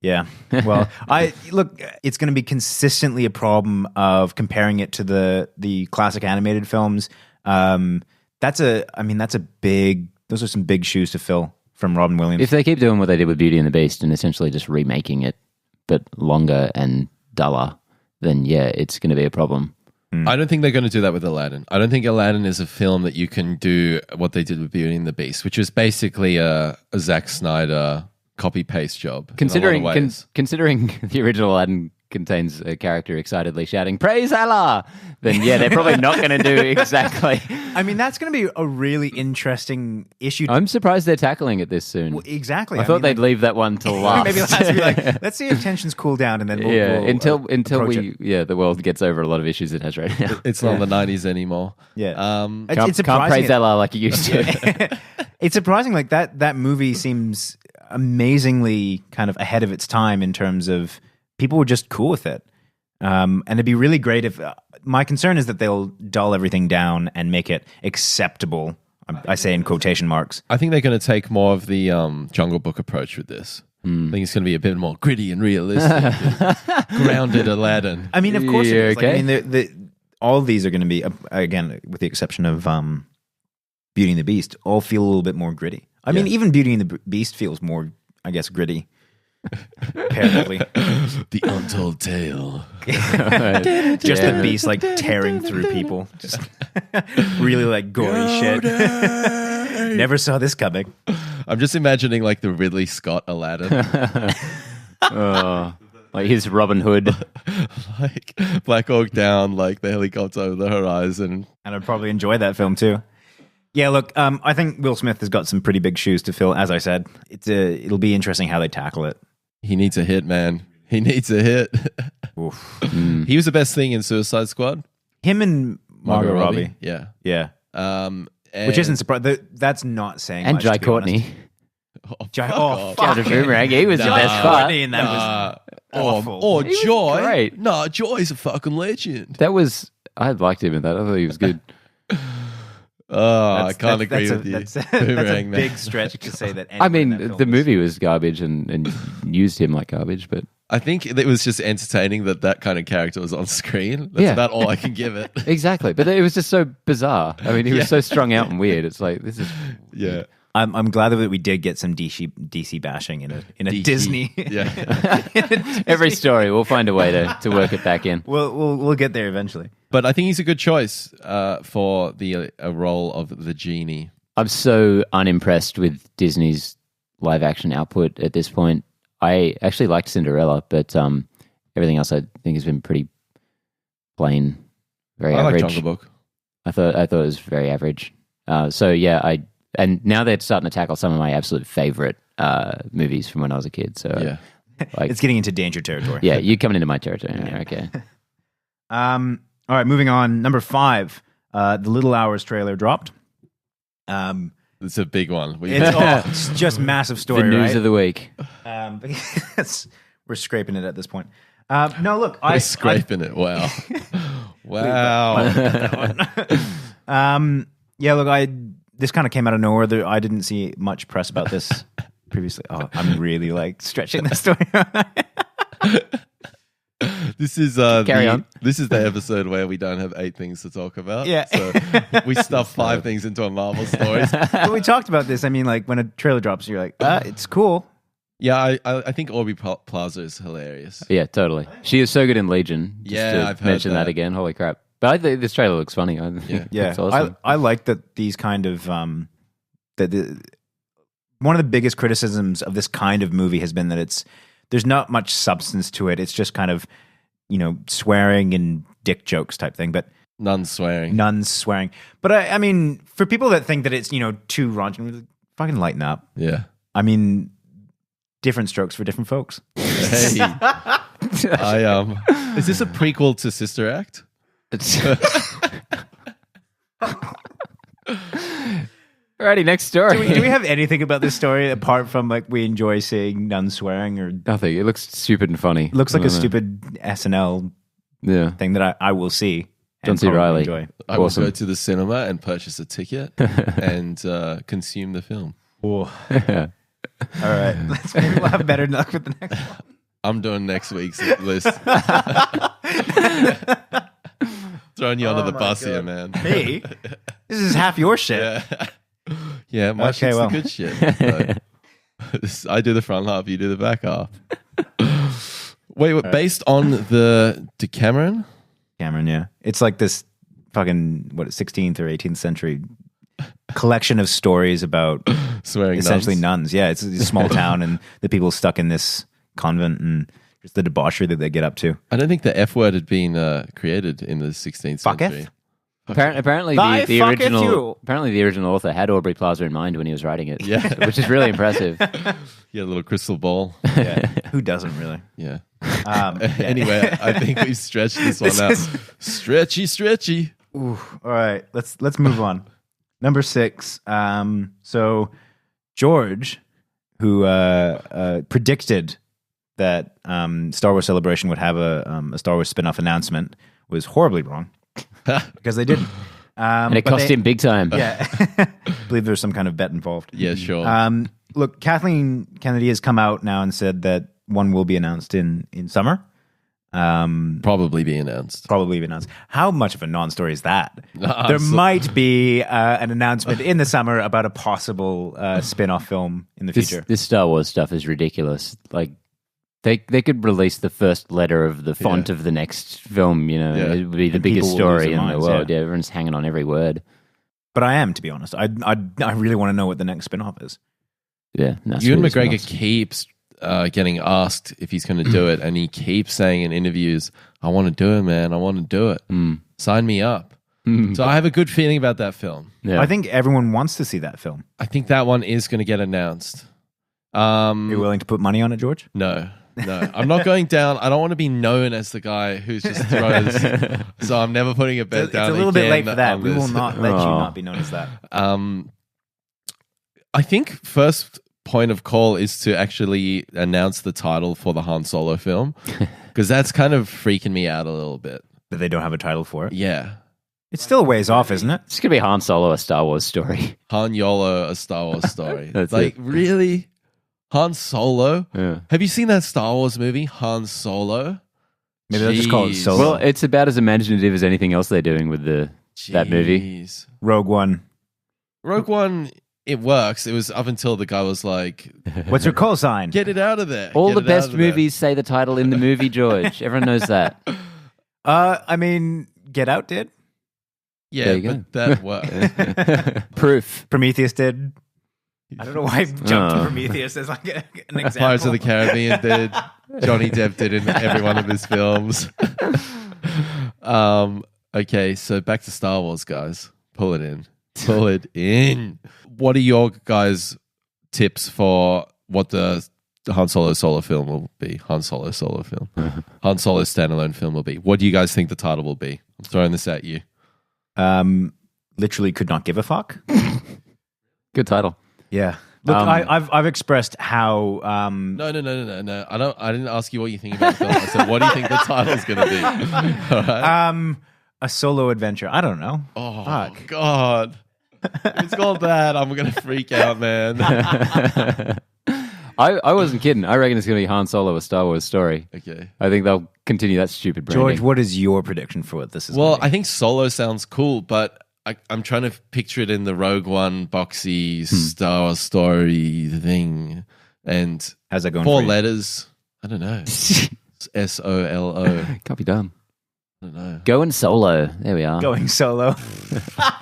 Yeah. Well, it's going to be consistently a problem of comparing it to the classic animated films. Those are some big shoes to fill from Robin Williams. If they keep doing what they did with Beauty and the Beast and essentially just remaking it, but longer and duller, then yeah, it's going to be a problem. I don't think they're going to do that with Aladdin. I don't think Aladdin is a film that you can do what they did with Beauty and the Beast, which is basically a Zack Snyder copy-paste job. Considering in a lot of ways. considering the original Aladdin contains a character excitedly shouting "Praise Allah," then yeah, they're probably not going to do exactly. I mean, that's going to be a really interesting issue. I'm surprised they're tackling it this soon. Well, exactly. I thought they'd leave that one till last. Maybe let's see if tensions cool down and then we'll until approach it. the world gets over a lot of issues it has right now. It's not the 90s anymore. Yeah. Can't praise Allah like you used to. It's surprising. Like that movie seems amazingly kind of ahead of its time in terms of people were just cool with it. And it'd be really great if my concern is that they'll dull everything down and make it acceptable. I say in quotation marks. I think they're going to take more of the Jungle Book approach with this. I think it's going to be a bit more gritty and realistic, grounded Aladdin. I mean, of course, it is. Okay. Like, I mean, all of these are going to be, again, with the exception of Beauty and the Beast, all feel a little bit more gritty. I mean, even Beauty and the Beast feels more, I guess, gritty. Apparently, The untold tale. just the Beast like tearing through people, just really like gory shit. Never saw this coming. I'm just imagining like the Ridley Scott Aladdin. Like his Robin Hood. Like Black Hawk Down, like the helicopter over the horizon. And I'd probably enjoy that film too. Yeah, look, I think Will Smith has got some pretty big shoes to fill. As I said, it'll be interesting how they tackle it. He needs a hit, man. He needs a hit. He was the best thing in Suicide Squad. Him and Margot Robbie. Yeah. Yeah. Which isn't surprising. That's not saying And much, Jai to be Courtney. honest. Oh, Captain Boomerang, he was the best part. Courtney, and that was awful. Or was Joy. great. No, Joy's a fucking legend. I liked him in that. I thought he was good. I can't agree with you. That's a Boomerang, man. big stretch to say that. I anyone in mean, that film the was- movie was garbage and used him like garbage, but I think it was just entertaining that kind of character was on screen. That's about all I can give it. Exactly. But it was just so bizarre. I mean, he was so strung out and weird. It's like, this is... Yeah. I'm glad that we did get some DC bashing in a DC. Disney. Yeah. Every story, we'll find a way to work it back in. We'll get there eventually. But I think he's a good choice for the role of the Genie. I'm so unimpressed with Disney's live action output at this point. I actually liked Cinderella, but everything else I think has been pretty plain, very average. I like Jungle Book. I thought it was very average. And now they're starting to tackle some of my absolute favorite movies from when I was a kid. So Yeah. like, It's getting into danger territory. yeah, you're coming into my territory. Yeah. Okay. All right, moving on. Number 5, the Little Hours trailer dropped. It's a big one. It's just massive story, The news right? of the week. We're scraping it at this point. No, look, We're scraping it. Wow. Wow. Yeah, look, this kind of came out of nowhere. I didn't see much press about this previously. Oh, I'm really like stretching the story. This is Carry on. This is the episode where we don't have 8 things to talk about. Yeah. So we stuff 5 things into a Marvel story. But we talked about this. I mean, like when a trailer drops, you're like, it's cool. Yeah, I think Aubrey Plaza is hilarious. Yeah, totally. She is so good in Legion. Just Yeah, to I've heard mention that that. again. Holy crap. But I think this trailer looks funny. Yeah. Yeah, It's awesome. I like that these kind of one of the biggest criticisms of this kind of movie has been that there's not much substance to it. It's just kind of swearing and dick jokes type thing, but None swearing. none swearing. But I mean, for people that think that it's too raunchy, fucking lighten up. Yeah. I mean, different strokes for different folks. Hey. Is this a prequel to Sister Act? Alrighty, next story. Do we have anything about this story apart from like we enjoy seeing none swearing or Nothing. It looks stupid and funny. looks like I a don't know. stupid SNL Yeah. thing that I will see. John and C. probably Reilly. enjoy. I will Awesome. go to the cinema and purchase a ticket and consume the film. All right, maybe we'll have better luck with the next one. I'm doing next week's list. Throwing you under the my bus God. here, man. Me? This is half your shit. Yeah. Yeah, my Okay, shit's well. the good shit. So, I do the front half, you do the back half. Wait, based on the Decameron? Cameron, yeah. It's like this fucking 16th or 18th century collection of stories about Swearing essentially nuns. nuns. Yeah, it's a small town and the people stuck in this convent and just the debauchery that they get up to. I don't think the F word had been created in the 16th Fucketh? century. Apparently, Thy the fucketh original you. apparently the original author had Aubrey Plaza in mind when he was writing it. Yeah. Which is really impressive. Yeah, a little crystal ball. Yeah. Who doesn't really? Yeah. Yeah. Anyway, I think we've stretched this one out. Stretchy. Ooh, all right, let's move on. Number 6. So George, who predicted that Star Wars Celebration would have a Star Wars spin-off announcement, was horribly wrong because they didn't. And it But cost him big time. Yeah, I believe there's some kind of bet involved. Yeah, sure. Look, Kathleen Kennedy has come out now and said that one will be announced in summer. Probably be announced. Probably be announced. How much of a non-story is that? I'm There so- might be an announcement in the summer about a possible spin-off film in the future. This Star Wars stuff is ridiculous. Like they could release the first letter of the font of the next film. Yeah. It would be the And biggest people will lose story their in the minds, world. yeah. Yeah, everyone's hanging on every word. But I am, to be honest. I really want to know what the next spin-off is. Yeah, no, Ewan screw this McGregor one. keeps getting asked if he's going to do it, and he keeps saying in interviews, "I want to do it, man. I want to do it. Sign me up." So I have a good feeling about that film. Yeah. I think everyone wants to see that film. I think that one is going to get announced. Are you willing to put money on it, George? No, I'm not going down. I don't want to be known as the guy who's just throws. So I'm never putting a bet It's down. a little bit late for that. on We will this. not let you Oh. not be known as that. I think first point of call is to actually announce the title for the Han Solo film, because that's kind of freaking me out a little bit. That they don't have a title for it. Yeah. It's still a ways off, isn't it? It's gonna be Han Solo, a Star Wars story. Han Yolo, a Star Wars story. That's like, it. really? Han Solo. Yeah. Have you seen that Star Wars movie, Han Solo? Maybe they'll just call it Jeez. Solo. Well, it's about as imaginative as anything else they're doing with that movie. Jeez. Rogue One. Rogue One, it works. It was up until the guy was like, What's your call sign? get it out of there. All Get the it out best of there." movies say the title in the movie, George. Everyone knows that. I mean, Get Out did. Yeah, There you but that worked. Proof. Prometheus did. I don't know why I jumped to Prometheus as like an example. Pirates of the Caribbean did. Johnny Depp did in every one of his films. Okay, so back to Star Wars, guys. Pull it in. Pull it in. What are your guys' tips for what the Han Solo solo film will be? Han Solo solo film. Han Solo standalone film will be. What do you guys think the title will be? I'm throwing this at you. Literally could not give a fuck. Good title. Yeah. Look, I've expressed how No. I didn't ask you what you think about the film. I said, what do you think the title's going to be? All right. a solo adventure. I don't know. Oh, Fuck. God. If it's called that, I'm going to freak out, man. I wasn't kidding. I reckon it's going to be Han Solo, a Star Wars story. Okay. I think they'll continue that stupid branding. George, what is your prediction for what this is? Well, gonna I think Solo sounds cool, but I'm trying to picture it in the Rogue One boxy Star Wars story thing. And be? How's that going? 4 for you? letters. I don't know. SOLO. Can't be done. I don't know. Going solo. There we are. Going solo.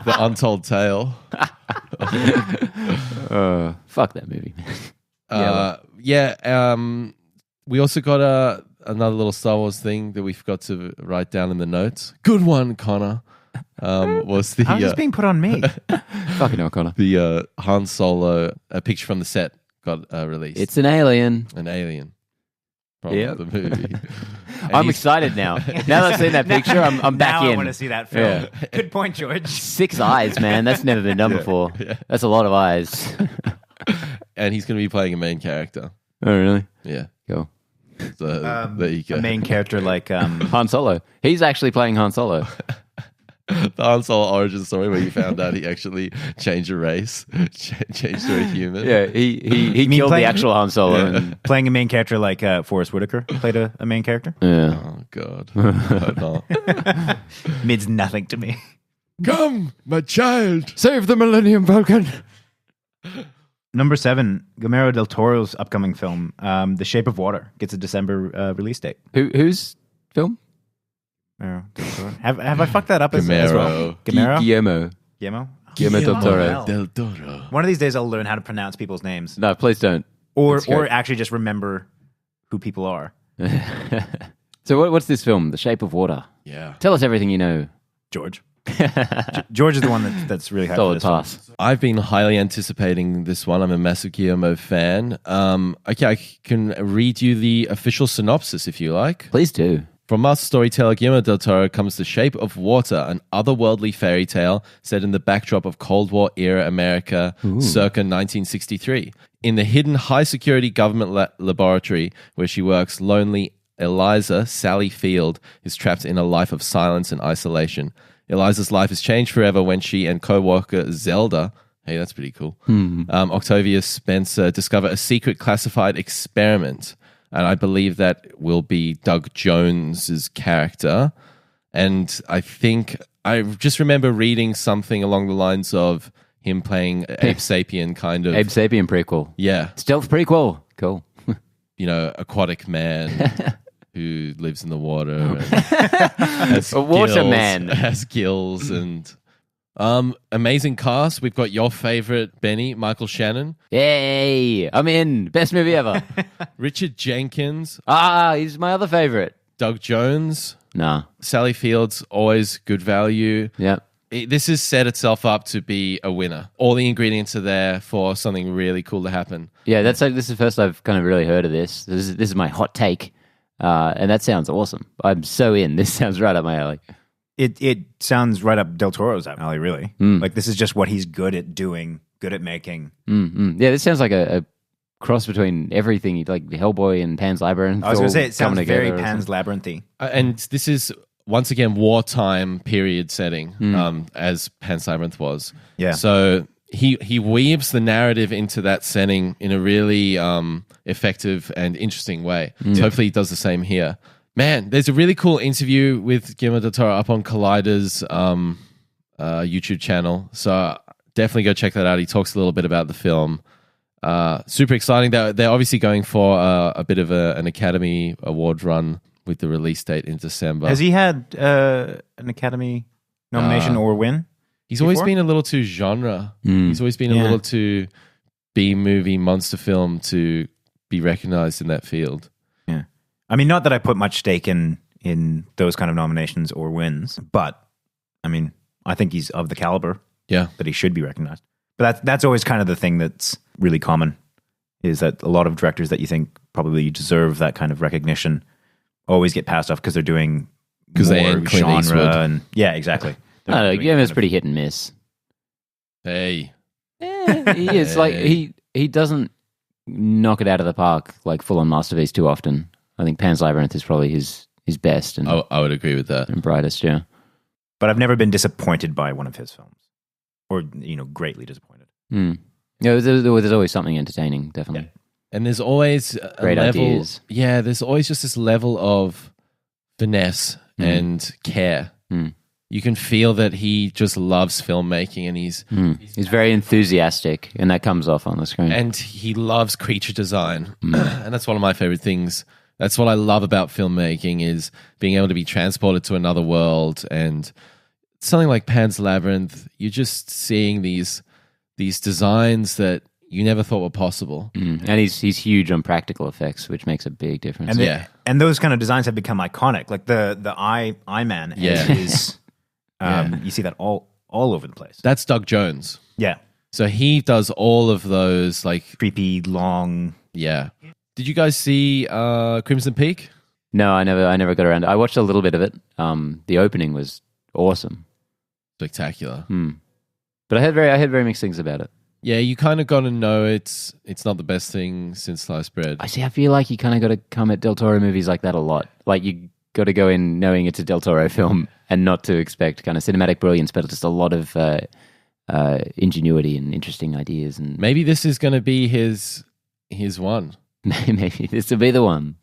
The Untold Tale. Fuck that movie, man. We also got another little Star Wars thing that we forgot to write down in the notes. Good one, Connor. Was the How's this being put on me? Fucking hell, Connor. the Han Solo a picture from the set got released. It's an alien. an alien from Yep. the movie. And I'm he's- excited now. Now that I've seen that picture, I'm back now in. I want to see that film. Yeah. Good point, George. 6 eyes, man. That's never been done before. yeah. That's a lot of eyes. And he's going to be playing a main character. Oh, really? Yeah. Cool. So there you go. A main character like Han Solo. He's actually playing Han Solo. The Han Solo origin story where you found out he actually changed a race, changed to a human. Yeah, he mean killed the playing- actual Han Solo. And, playing a main character like Forrest Whitaker played a main character. yeah. Oh, God. I hope not. Means nothing to me. Come, my child. Save the Millennium Falcon. Number 7, Guillermo del Toro's upcoming film, The Shape of Water, gets a December release date. Whose film? Guillermo del Toro. Have I fucked that up as well? Guillermo? Guillermo. Guillermo? Guillermo del Toro. Hell. Del Toro. One of these days I'll learn how to pronounce people's names. No, please don't. Or That's great. actually just remember who people are. So what's this film? The Shape of Water. Yeah. Tell us everything you know. George. George is the one that's really hyped for Solid this one. pass. I've been highly anticipating this one. I'm a massive Guillermo fan. Okay, I can read you the official synopsis if you like. Please do. From master storyteller Guillermo del Toro comes The Shape of Water, an otherworldly fairy tale set in the backdrop of Cold War era America circa 1963. In the hidden high-security government laboratory where she works, lonely Eliza Sally Field is trapped in a life of silence and isolation. Eliza's life is changed forever when she and co-worker Zelda, hey, that's pretty cool, Octavia Spencer, discover a secret classified experiment. And I believe that will be Doug Jones's character. And I think, I just remember reading something along the lines of him playing Abe Sapien kind of. Abe Sapien prequel. Yeah. Stealth prequel. Cool. You know, aquatic man who lives in the water. And has A water gills, man. Has gills and... amazing cast. We've got your favorite Benny, Michael Shannon, Yay! I'm in. Best movie ever. Richard Jenkins, He's my other favorite. Doug Jones, Nah. Sally Fields, always good value. Yeah. This has set itself up to be a winner. All the ingredients are there for something really cool to happen. Yeah, this is the first I've kind of really heard of this. This is my hot take. And that sounds awesome. I'm so in. This sounds right up my alley. It sounds right up Del Toro's alley, really. Like this is just what he's good at doing, good at making. Yeah, this sounds like a cross between everything, like Hellboy and Pan's Labyrinth. I was going to say, it all sounds coming very together or Pan's something. Labyrinthy. And this is, once again, wartime period setting, as Pan's Labyrinth was. Yeah. So he weaves the narrative into that setting in a really effective and interesting way. So hopefully he does the same here. Man, there's a really cool interview with Guillermo del Toro up on Collider's YouTube channel. So definitely go check that out. He talks a little bit about the film. Super exciting. They're obviously going for a bit of an Academy Award run with the release date in December. Has he had an Academy nomination or win? He's always been a little too genre. He's always been a little too B-movie monster film to be recognized in that field. Yeah. I mean, not that I put much stake in those kind of nominations or wins, but I mean, I think he's of the caliber that he should be recognized. But that's always kind of the thing that's really common, is that a lot of directors that you think probably deserve that kind of recognition always get passed off because they're doing more genre. And yeah, exactly. I don't know, Guillermo's pretty hit and miss. Hey. Yeah, he is. Like, he doesn't knock it out of the park like full-on masterpiece too often. I think Pan's Labyrinth is probably his best. And I would agree with that. And brightest, yeah. But I've never been disappointed by one of his films. Or, greatly disappointed. Yeah, there's always something entertaining, definitely. Yeah. And there's always great ideas. Yeah, there's always just this level of finesse and care. You can feel that he just loves filmmaking, and he's very enthusiastic, and that comes off on the screen. And he loves creature design, and that's one of my favorite things. That's what I love about filmmaking, is being able to be transported to another world. And something like Pan's Labyrinth, you're just seeing these designs that you never thought were possible. And he's huge on practical effects, which makes a big difference. And those kind of designs have become iconic. Like the eye man is you see that all over the place. That's Doug Jones. Yeah. So he does all of those like creepy long. Yeah. Did you guys see Crimson Peak? No, I never got around. I watched a little bit of it. The opening was awesome. Spectacular. But I had very mixed things about it. Yeah, you kind of got to know it's not the best thing since sliced bread. I feel like you kind of got to come at Del Toro movies like that a lot. Like, you got to go in knowing it's a Del Toro film and not to expect kind of cinematic brilliance, but just a lot of ingenuity and interesting ideas. And maybe this is going to be his one. Maybe this will be the one.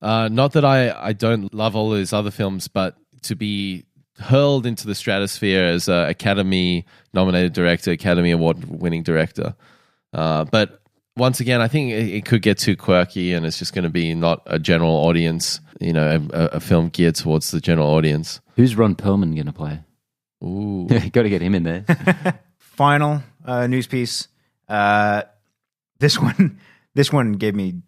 Not that I don't love all his other films, but to be hurled into the stratosphere as an Academy-nominated director, Academy Award-winning director. But once again, I think it could get too quirky, and it's just going to be not a general audience, a film geared towards the general audience. Who's Ron Perlman going to play? Ooh. Got to get him in there. Final news piece. This one gave me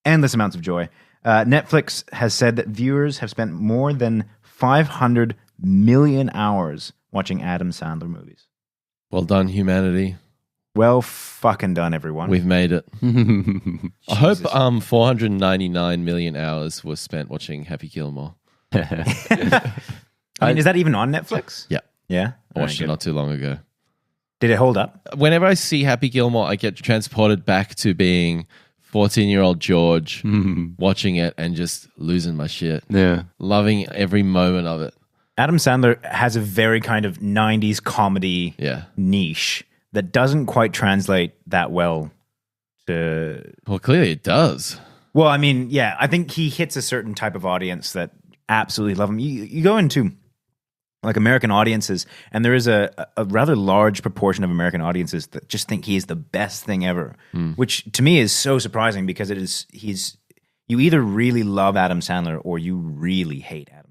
endless amounts of joy. Netflix has said that viewers have spent more than 500 million hours watching Adam Sandler movies. Well done, humanity. Well fucking done, everyone. We've made it. I hope 499 million hours was spent watching Happy Gilmore. I mean, is that even on Netflix? Yeah. Yeah? I watched it not too long ago. Did it hold up? Whenever I see Happy Gilmore, I get transported back to being 14-year-old George watching it and just losing my shit. Yeah. Loving every moment of it. Adam Sandler has a very kind of 90s comedy niche that doesn't quite translate that well to... Well, clearly it does. Well, I mean, yeah, I think he hits a certain type of audience that absolutely love him. You go into like American audiences, and there is a rather large proportion of American audiences that just think he is the best thing ever, which to me is so surprising because you either really love Adam Sandler or you really hate Adam Sandler.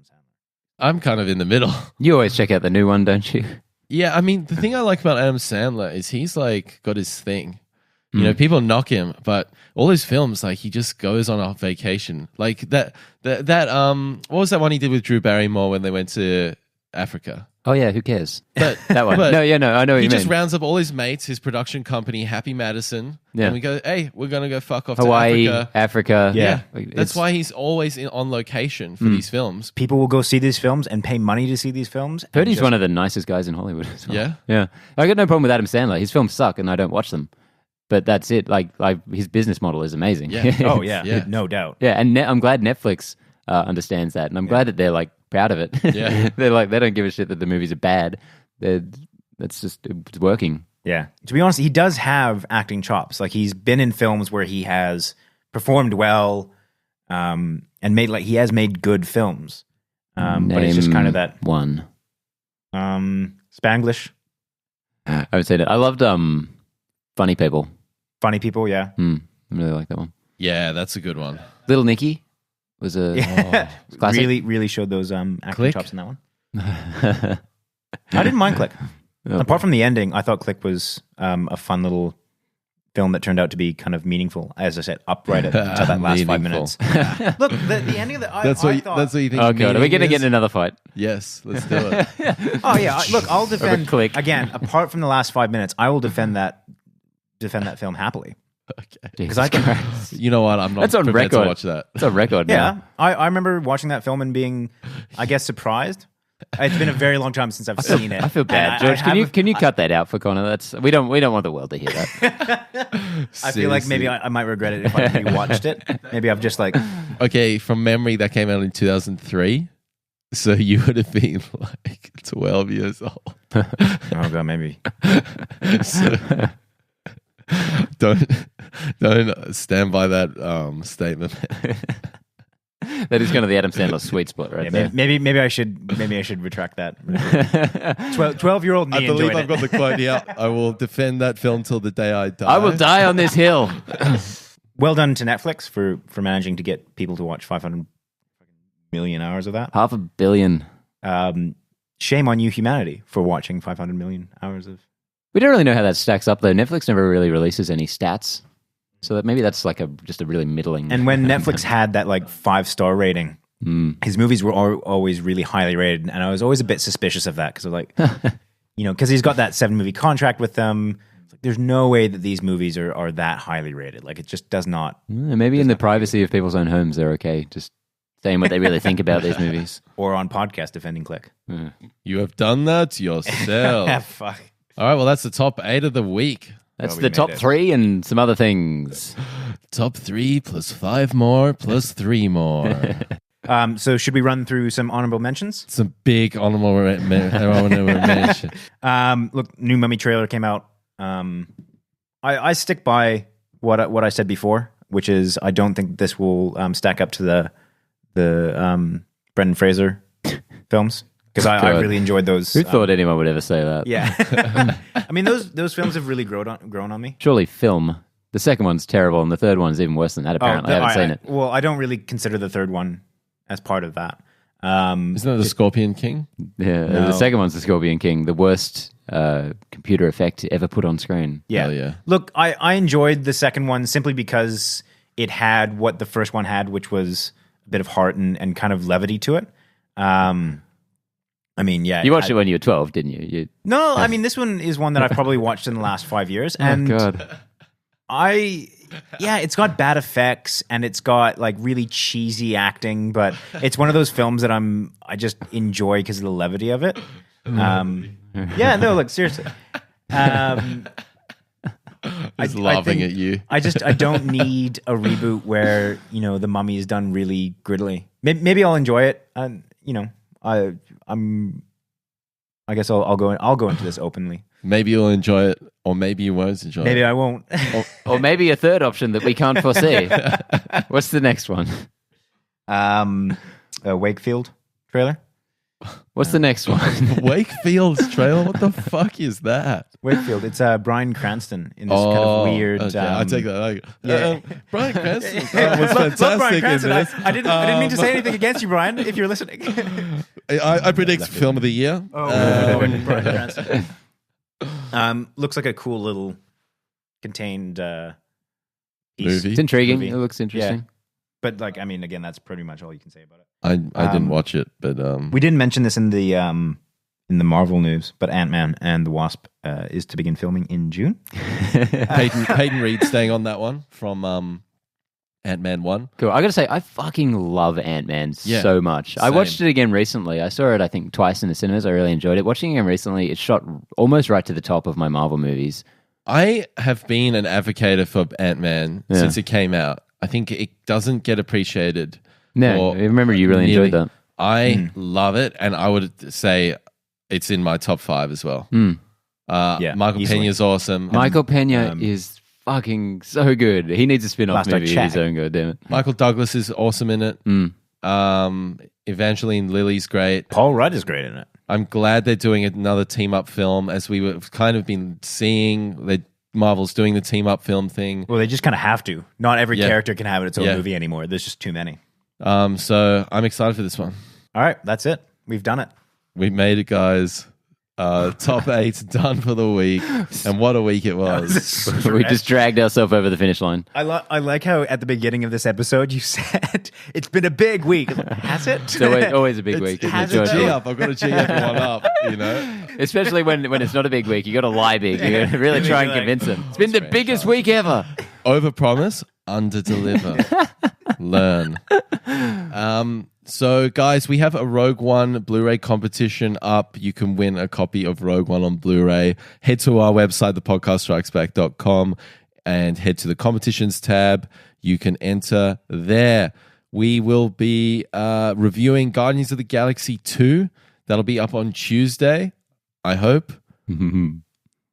I'm kind of in the middle. You always check out the new one, don't you? Yeah, I mean, the thing I like about Adam Sandler is he's like got his thing. People knock him, but all his films, like he just goes on a vacation. Like that what was that one he did with Drew Barrymore when they went to Africa? Oh yeah, who cares? But that one. No, I know what you mean. He just rounds up all his mates, his production company, Happy Madison, and we go, hey, we're going to go fuck off Hawaii, to Africa. Yeah. That's why he's always on location for these films. People will go see these films and pay money to see these films. Heard he's one of the nicest guys in Hollywood as well. Yeah? Yeah. I got no problem with Adam Sandler. His films suck and I don't watch them. But that's it. Like his business model is amazing. Yeah. Oh, yeah. No doubt. Yeah, and I'm glad Netflix understands that. And I'm glad that they're like proud of it. Yeah. They're like, they don't give a shit that the movies are bad. It's working. Yeah. To be honest, he does have acting chops. Like he's been in films where he has performed well, and he has made good films. But it's just kind of that one. Spanglish. I would say that. I loved Funny People. Funny People, yeah. I really like that one. Yeah, that's a good one. Little Nicky was a classic. Really showed those acting Click? chops in that one. I didn't mind Click. Apart from the ending, I thought Click was a fun little film that turned out to be kind of meaningful. As I said, upright until that last 5 minutes. Look, the ending of the That's what you think. Oh god, are we going to meaning get in is? anokay fight? Yes, let's do it. Oh yeah, look, I'll defend Click. again. Apart from the last 5 minutes, I will defend that film happily. Okay. Jesus I can- Christ. You know what? I'm not That's on prepared record. to watch that. It's a record Yeah, now. I remember watching that film and being, I guess, surprised. It's been a very long time since I've seen it. I feel bad, And George. Can you cut that out for Connor? We don't want the world to hear that. I feel like maybe I might regret it if I rewatched it. Maybe I've just like, Okay, from memory, that came out in 2003. So you would have been like 12 years old. oh god, maybe. So don't stand by that statement. That is kind of the Adam Sandler sweet spot right Yeah, there. maybe I should retract that. 12-year-old me I believe enjoyed I've got the quote here. I will defend that film till the day I die. I will die on this hill. Well done to Netflix for managing to get people to watch 500 million hours of that. 500 million. Shame on you, humanity, for watching 500 million hours of. We don't really know how that stacks up though. Netflix never really releases any stats. So that maybe that's like just a really middling. And when Netflix had that like 5-star rating, his movies were always really highly rated, and I was always a bit suspicious of that because like, because he's got that 7-movie contract with them. It's like, there's no way that these movies are that highly rated. Like it just does not. Maybe in the privacy of people's own homes, they're okay. Just saying what they really think about these movies. Or on podcast defending Click. You have done that yourself. Fuck. All right, well, that's the top 8 of the week. That's we the made top it. 3 and some other things. Top 3 plus 5 more plus 3 more. So should we run through some honorable mentions? Some big honorable mention. Look, new Mummy trailer came out. I stick by what I said before, which is I don't think this will stack up to the Brendan Fraser films because I really enjoyed those. Who thought anyone would ever say that? Yeah, I mean those films have really grown on me. Surely film. The second one's terrible, and the third one's even worse than that, apparently. I haven't seen it. Well, I don't really consider the third one as part of that. Isn't that the Scorpion King? Yeah, No. the second one's the Scorpion King, the worst computer effect ever put on screen. Yeah. Hell yeah. Look, I enjoyed the second one simply because it had what the first one had, which was a bit of heart and kind of levity to it. I mean, yeah. You watched it when you were 12, didn't you? No, I mean, this one is one that I've probably watched in the last 5 years. Oh, And God. it's got bad effects and it's got like really cheesy acting, but it's one of those films that I just enjoy because of the levity of it. Yeah, no, look, seriously. He's laughing think at you. I don't need a reboot where, the Mummy is done really grittily. Maybe I'll enjoy it. And, I guess I'll go into this openly. Maybe you'll enjoy it, or maybe you won't enjoy it. Maybe I won't. Or maybe a third option that we can't foresee. What's the next one? A Wakefield trailer. What's the next one? Wakefield's trailer? What the fuck is that? Wakefield. It's Bryan Cranston in this kind of weird. Okay, I take that. yeah. Bryan Cranston was Love fantastic Bryan in Cranston. this. I didn't mean to say anything against you, Brian. If you're listening. I predict film of the year. Bryan Cranston. Looks like a cool little contained piece. Movie. It's intriguing. Movie. It looks interesting. Yeah. But again, that's pretty much all you can say about it. I didn't watch it, but We didn't mention this in the Marvel news, but Ant-Man and the Wasp is to begin filming in June. Peyton Reed staying on that one from Ant-Man 1. Cool. I gotta say, I fucking love Ant-Man so much. I Same. watched it again recently. I saw it, I think, twice in the cinemas. I really enjoyed it. Watching it again recently, it shot almost right to the top of my Marvel movies. I have been an advocate for Ant-Man since it came out. I think it doesn't get appreciated. No, I remember you really enjoyed that. I love it, and I would say it's in my top 5 as well. Michael easily. Pena's awesome. Michael Pena is fucking so good. He needs a spin-off Last I movie of his checked. own, goddammit. Michael Douglas is awesome in it. Evangeline Lilly's great. Paul Rudd is great in it. I'm glad they're doing another team-up film, as we were kind of been seeing that Marvel's doing the team-up film thing. Well, they just kind of have to. Not every Yeah. character can have its own Yeah. movie anymore. There's just too many. So I'm excited for this one. All right, that's it. We've done it. We made it, guys. Top 8 done for the week. And what a week it was. We just dragged ourselves over the finish line. I like how at the beginning of this episode you said it's been a big week. Has it? It's always a big week. isn't It's it, a George? G-up. I've got to G everyone up, you know? Especially when it's not a big week. You got to lie big. You got to really try and Like, convince them. It's been the biggest week ever. Overpromise, underdeliver. Learn. So, guys, we have a Rogue One Blu-ray competition up. You can win a copy of Rogue One on Blu-ray. Head to our website, thepodcaststrikesback.com, and head to the competitions tab. You can enter there. We will be reviewing Guardians of the Galaxy 2. That'll be up on Tuesday, I hope.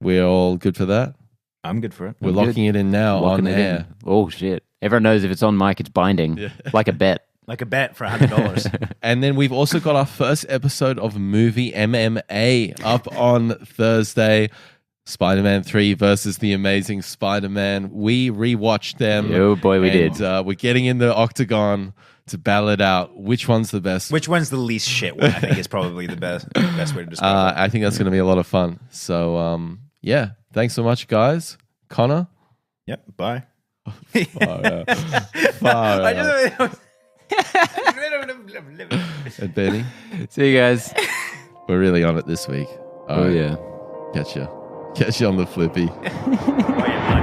We're all good for that. I'm good for it. We're locking it in now Locking on it in. air. Oh, shit. Everyone knows if it's on mic, it's binding. Like a bet. Like a bet for $100. And then we've also got our first episode of Movie MMA up on Thursday. Spider-Man 3 versus The Amazing Spider-Man. We rewatched them. Oh, boy, we and, did. We're getting in the octagon to battle it out. Which one's the best? Which one's the least shit one? I think is probably the best way to describe it. I think that's going to be a lot of fun. So, yeah. Thanks so much, guys. Connor? Yep. Bye. Far out. Far out. And Benny? See you guys. We're really on it this week. All Oh, right. yeah. Catch you on the flippy. Oh, yeah, bye.